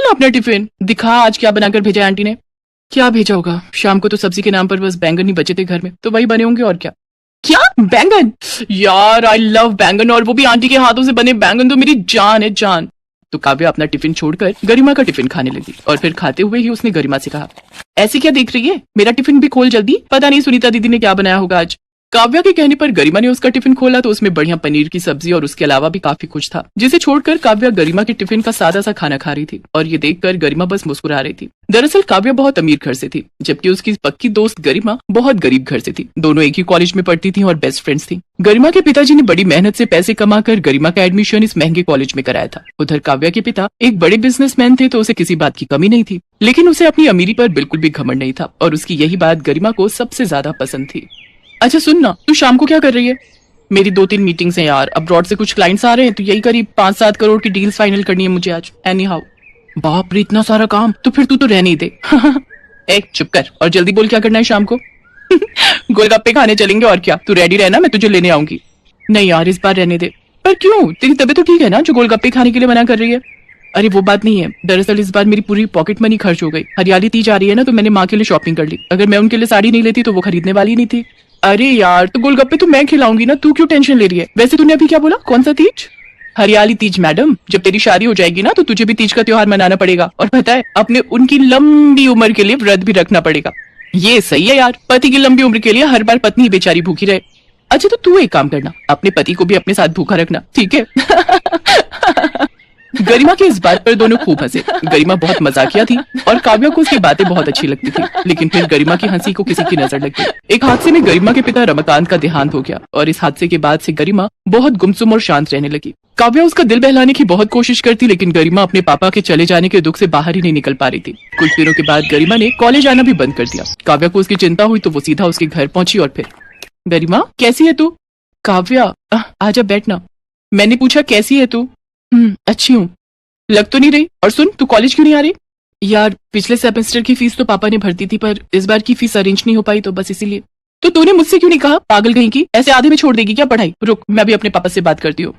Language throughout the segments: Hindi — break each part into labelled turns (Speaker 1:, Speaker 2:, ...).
Speaker 1: ना अपना टिफिन, दिखा आज क्या बनाकर भेजा आंटी ने। क्या भेजा होगा, शाम को तो सब्जी के नाम पर बस बैंगन ही बचे थे घर में, तो वही बने होंगे और क्या। क्या बैंगन? यार आई लव बैंगन, और वो भी आंटी के हाथों से बने बैंगन तो मेरी जान है जान। तो काव्या अपना टिफिन छोड़कर गरिमा का टिफिन खाने लगी और फिर खाते हुए ही उसने गरिमा से कहा, ऐसी क्या देख रही है, मेरा टिफिन भी खोल जल्दी, पता नहीं सुनीता दीदी ने क्या बनाया होगा आज। काव्या के कहने पर गरिमा ने उसका टिफिन खोला तो उसमें बढ़िया पनीर की सब्जी और उसके अलावा भी काफी कुछ था, जिसे छोड़कर काव्या गरिमा के टिफिन का सादा सा खाना खा रही थी और ये देखकर गरिमा बस मुस्कुरा रही थी। दरअसल काव्या बहुत अमीर घर से थी, जबकि उसकी पक्की दोस्त गरिमा बहुत गरीब घर से थी। दोनों एक ही कॉलेज में पढ़ती थी और बेस्ट फ्रेंड्स थी। गरिमा के पिताजी ने बड़ी मेहनत से पैसे कमाकर गरिमा का एडमिशन इस महंगे कॉलेज में कराया था। उधर काव्या के पिता एक बड़े बिजनेसमैन थे, तो उसे किसी बात की कमी नहीं थी, लेकिन उसे अपनी अमीरी पर बिल्कुल भी घमंड नहीं था और उसकी यही बात गरिमा को सबसे ज्यादा पसंद थी। अच्छा सुन ना, तू शाम को क्या कर रही है? मेरी 2-3 मीटिंग्स हैं यार, अब्रॉड से कुछ क्लाइंट्स आ रहे हैं, तो यही करीब 5-7 करोड़ की डील्स फाइनल करनी है मुझे आज। Any how. बाप रे, इतना सारा काम, तो फिर तू तो रहने ही दे। एक चुप कर और जल्दी बोल क्या करना है शाम को। गोलगप्पे खाने चलेंगे और क्या, तू रेडी रहना, मैं तुझे लेने आऊंगी। नहीं यार इस बार रहने दे। पर क्यों, तेरी तबीयत तो ठीक है ना जो गोलगप्पे खाने के लिए मना कर रही है? अरे वो बात नहीं है, दरअसल इस बार मेरी पूरी पॉकेट मनी खर्च हो गई। हरियाली तीज आ रही है ना, तो मैंने माँ के लिए शॉपिंग कर ली। अगर मैं उनके लिए साड़ी नहीं लेती तो वो खरीदने वाली नहीं थी। अरे यार, तो गोलगप्पे तो मैं खिलाऊंगी ना, तू क्यों टेंशन ले रही है? वैसे तूने अभी क्या बोला, कौन सा तीज? हरियाली तीज मैडम, जब तेरी शादी हो जाएगी ना तो तुझे भी तीज का त्योहार मनाना पड़ेगा, और पता है अपने उनकी लंबी उम्र के लिए व्रत भी रखना पड़ेगा। ये सही है यार, पति की लंबी उम्र के लिए हर बार पत्नी बेचारी भूखी रहे। अच्छा तो तू एक काम करना, अपने पति को भी अपने साथ भूखा रखना, ठीक है? गरिमा के इस बात पर दोनों खूब हंसे। गरिमा बहुत मजाकिया थी और काव्या को उसकी बातें बहुत अच्छी लगती थी, लेकिन फिर गरिमा की हंसी को किसी की नजर लग गई। एक हादसे में गरिमा के पिता रमाकांत का देहांत हो गया और इस हादसे के बाद से गरिमा बहुत गुमसुम और शांत रहने लगी। काव्या उसका दिल बहलाने की बहुत कोशिश करती, लेकिन गरिमा अपने पापा के चले जाने के दुख से बाहर ही नहीं निकल पा रही थी। कुछ दिनों के बाद गरिमा ने कॉलेज आना भी बंद कर दिया। काव्या को उसकी चिंता हुई तो वो सीधा उसके घर पहुंची और फिर, गरिमा कैसी है तू? काव्या आजा बैठना। मैंने पूछा कैसी है तू? अच्छी हूँ। लग तो नहीं रही। और सुन, तू कॉलेज क्यों नहीं आ रही? यार पिछले सेमेस्टर की फीस तो पापा ने भरती थी, पर इस बार की फीस अरेंज नहीं हो पाई, तो बस इसीलिए। तो तूने मुझसे क्यों नहीं कहा, पागल कहीं की, ऐसे आधे में छोड़ देगी क्या पढ़ाई? रुक, मैं भी अपने पापा से बात करती हूँ।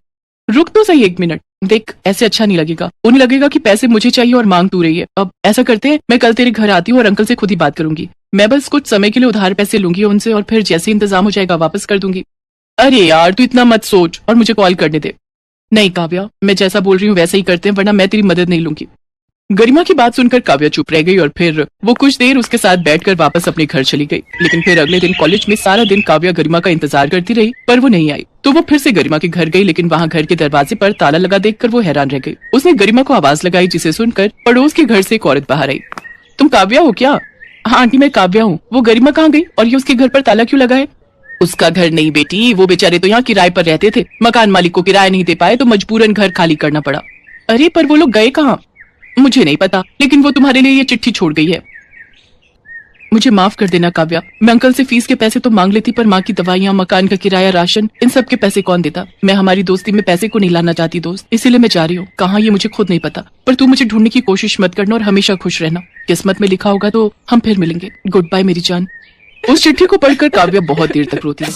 Speaker 1: रुक तो सही 1 मिनट। देख ऐसे अच्छा नहीं लगेगा, उन्हें लगेगा कि पैसे मुझे चाहिए और मांग तू रही है। अब ऐसा करते हैं, मैं कल तेरे घर आती हूँ और अंकल से खुद ही बात करूंगी। मैं बस कुछ समय के लिए उधार पैसे लूंगी उनसे और फिर जैसे इंतजाम हो जाएगा वापस कर दूंगी। अरे यार तू इतना मत सोच और मुझे कॉल करने दे। नहीं काव्या, मैं जैसा बोल रही हूँ वैसा ही करते हैं, वरना मैं तेरी मदद नहीं लूंगी। गरिमा की बात सुनकर काव्या चुप रह गई और फिर वो कुछ देर उसके साथ बैठकर वापस अपने घर चली गई। लेकिन फिर अगले दिन कॉलेज में सारा दिन काव्या गरिमा का इंतजार करती रही, पर वो नहीं आई। तो वो फिर से गरिमा के घर गई, लेकिन वहाँ घर के दरवाजे पर ताला लगा देखकर वो हैरान रह गई। उसने गरिमा को आवाज लगाई, जिसे सुनकर पड़ोस के घर से एक औरत बाहर आई। तुम काव्या हो क्या? हाँ आंटी मैं काव्या हूँ। वो गरिमा कहाँ गई और ये उसके घर पर ताला क्यों लगा है? उसका घर नहीं बेटी, वो बेचारे तो यहाँ किराए पर रहते थे, मकान मालिक को किराया नहीं दे पाए तो मजबूरन घर खाली करना पड़ा। अरे पर वो लोग गए कहाँ? मुझे नहीं पता, लेकिन वो तुम्हारे लिए ये चिट्ठी छोड़ गई है। मुझे माफ कर देना काव्या, मैं अंकल से फीस के पैसे तो मांग लेती, पर माँ की दवाइयाँ, मकान का किराया, राशन, इन सब के पैसे कौन देता? मैं हमारी दोस्ती में पैसे को नहीं लाना चाहती दोस्त, इसीलिए मैं जा रही हूँ। कहाँ ये मुझे खुद नहीं पता, पर तू मुझे ढूंढने की कोशिश मत करना और हमेशा खुश रहना। किस्मत में लिखा होगा तो हम फिर मिलेंगे। गुड बाय मेरी जान। उस चिट्ठी को पढ़कर काव्या बहुत देर तक रोती है।